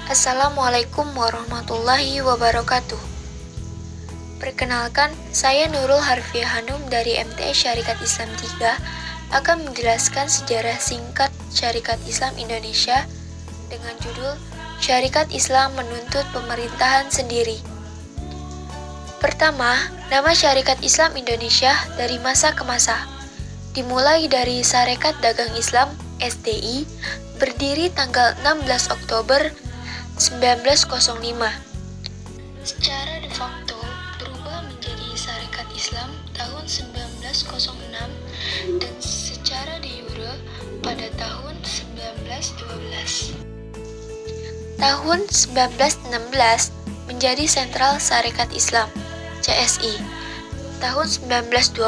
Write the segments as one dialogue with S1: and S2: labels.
S1: Assalamualaikum warahmatullahi wabarakatuh. Perkenalkan, saya Nurul Harfiah Hanum dari MTS Syarikat Islam 3 akan menjelaskan sejarah singkat Syarikat Islam Indonesia dengan judul Syarikat Islam Menuntut Pemerintahan Sendiri. Pertama, nama Syarikat Islam Indonesia dari masa ke masa. Dimulai dari Sarekat Dagang Islam (SDI) berdiri tanggal 16 Oktober 1905. Secara de facto berubah menjadi Sarekat Islam tahun 1906 dan secara de jure pada tahun 1912. Tahun 1916 menjadi Sentral Sarekat Islam (CSI). Tahun 1920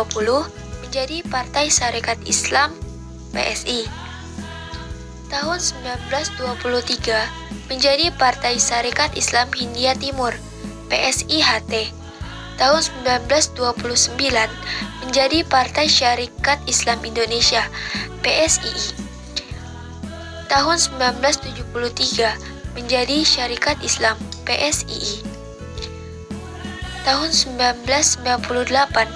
S1: menjadi Partai Sarekat Islam (PSI). Tahun 1923 menjadi Partai Sarekat Islam Hindia Timur (PSIHT). Tahun 1929 menjadi Partai Syarikat Islam Indonesia (PSII). Tahun 1973 menjadi Syarikat Islam (PSII). Tahun 1998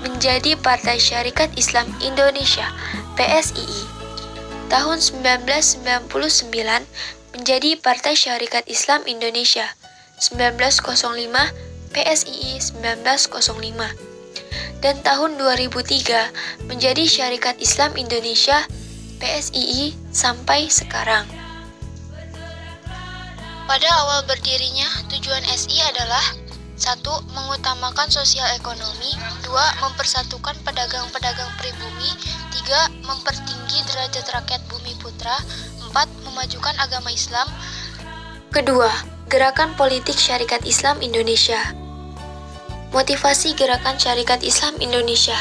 S1: menjadi Partai Syarikat Islam Indonesia (PSII). Tahun 1999 menjadi Partai Syarikat Islam Indonesia 1905 PSII 1905 dan tahun 2003 menjadi Syarikat Islam Indonesia PSII sampai sekarang. Pada awal berdirinya, tujuan SI adalah 1. Mengutamakan sosial ekonomi, 2. Mempersatukan pedagang-pedagang pribumi, 3. Mempertinggi derajat rakyat bumi putra, 4. Memajukan agama Islam. Kedua, Gerakan Politik Syarikat Islam Indonesia. Motivasi Gerakan Syarikat Islam Indonesia.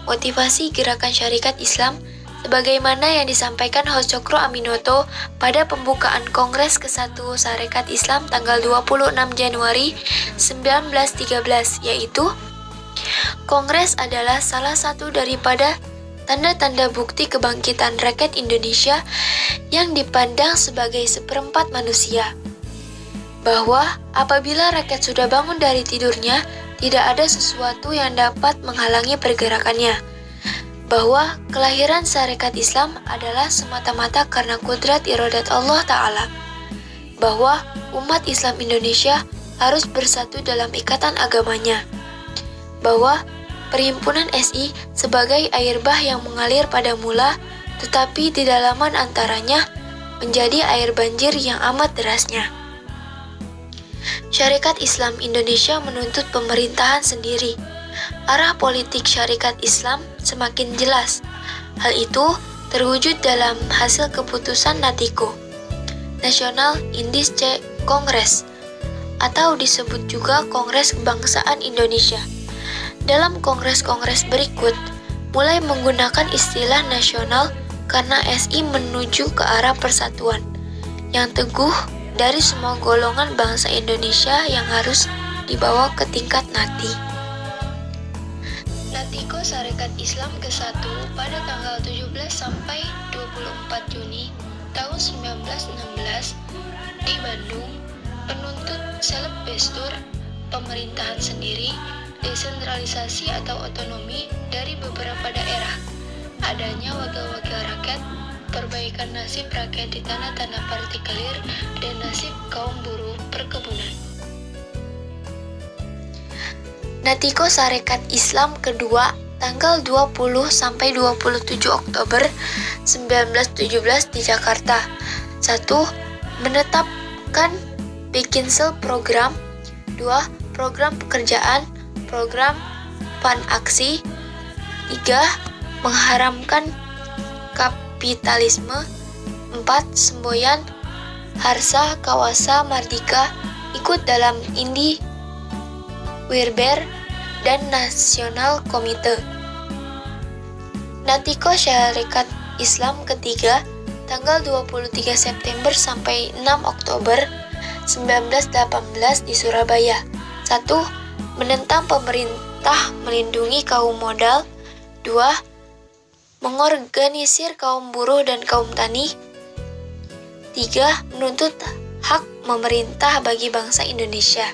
S1: Motivasi Gerakan Syarikat Islam sebagaimana yang disampaikan Hos Cokro Aminoto pada pembukaan Kongres ke-1 Sarekat Islam tanggal 26 Januari 1913, yaitu Kongres adalah salah satu daripada tanda-tanda bukti kebangkitan rakyat Indonesia yang dipandang sebagai seperempat manusia, bahwa apabila rakyat sudah bangun dari tidurnya, tidak ada sesuatu yang dapat menghalangi pergerakannya, bahwa kelahiran Sarekat Islam adalah semata-mata karena kudrat iradat Allah Ta'ala, bahwa umat Islam Indonesia harus bersatu dalam ikatan agamanya, bahwa Perhimpunan SI sebagai air bah yang mengalir pada mula, tetapi di dalaman antaranya menjadi air banjir yang amat derasnya. Syarikat Islam Indonesia menuntut pemerintahan sendiri. Arah politik Syarikat Islam semakin jelas. Hal itu terwujud dalam hasil keputusan NATICO, National Indische Congress, atau disebut juga Kongres Kebangsaan Indonesia. Dalam kongres-kongres berikut, mulai menggunakan istilah nasional karena SI menuju ke arah persatuan yang teguh dari semua golongan bangsa Indonesia yang harus dibawa ke tingkat nati. NATICO Sarekat Islam ke-1 pada tanggal 17 sampai 24 Juni tahun 1916 di Bandung menuntut selebestur pemerintahan sendiri, desentralisasi atau otonomi dari beberapa daerah, adanya wakil-wakil rakyat, perbaikan nasib rakyat di tanah-tanah partikelir, dan nasib kaum buruh perkebunan. NATICO Sarekat Islam kedua tanggal 20 sampai 27 Oktober 1917 di Jakarta. 1. Menetapkan bikin sel program. 2. Program pekerjaan, program pan-aksi. 3. Mengharamkan kapitalisme. 4. Semboyan, Harsa, Kawasa, Mardika ikut dalam Indi Wirber dan Nasional Komite. Natiko Syarikat Islam ketiga tanggal 23 September sampai 6 Oktober 1918 di Surabaya. 1. Menentang pemerintah melindungi kaum modal. 2. Mengorganisir kaum buruh dan kaum tani. 3. Menuntut hak memerintah bagi bangsa Indonesia.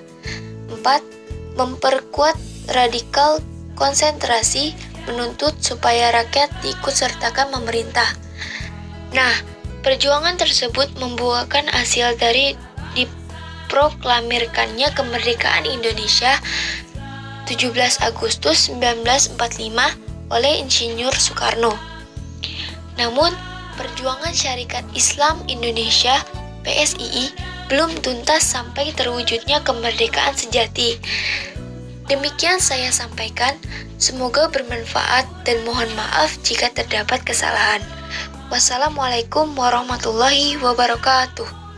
S1: 4. Memperkuat radikal konsentrasi, menuntut supaya rakyat diikutsertakan pemerintah. Nah, perjuangan tersebut membuahkan hasil dari diproklamirkannya kemerdekaan Indonesia 17 Agustus 1945 oleh Insinyur Soekarno. Namun, perjuangan Syarikat Islam Indonesia (PSII) belum tuntas sampai terwujudnya kemerdekaan sejati. Demikian saya sampaikan, semoga bermanfaat dan mohon maaf jika terdapat kesalahan. Wassalamualaikum warahmatullahi wabarakatuh.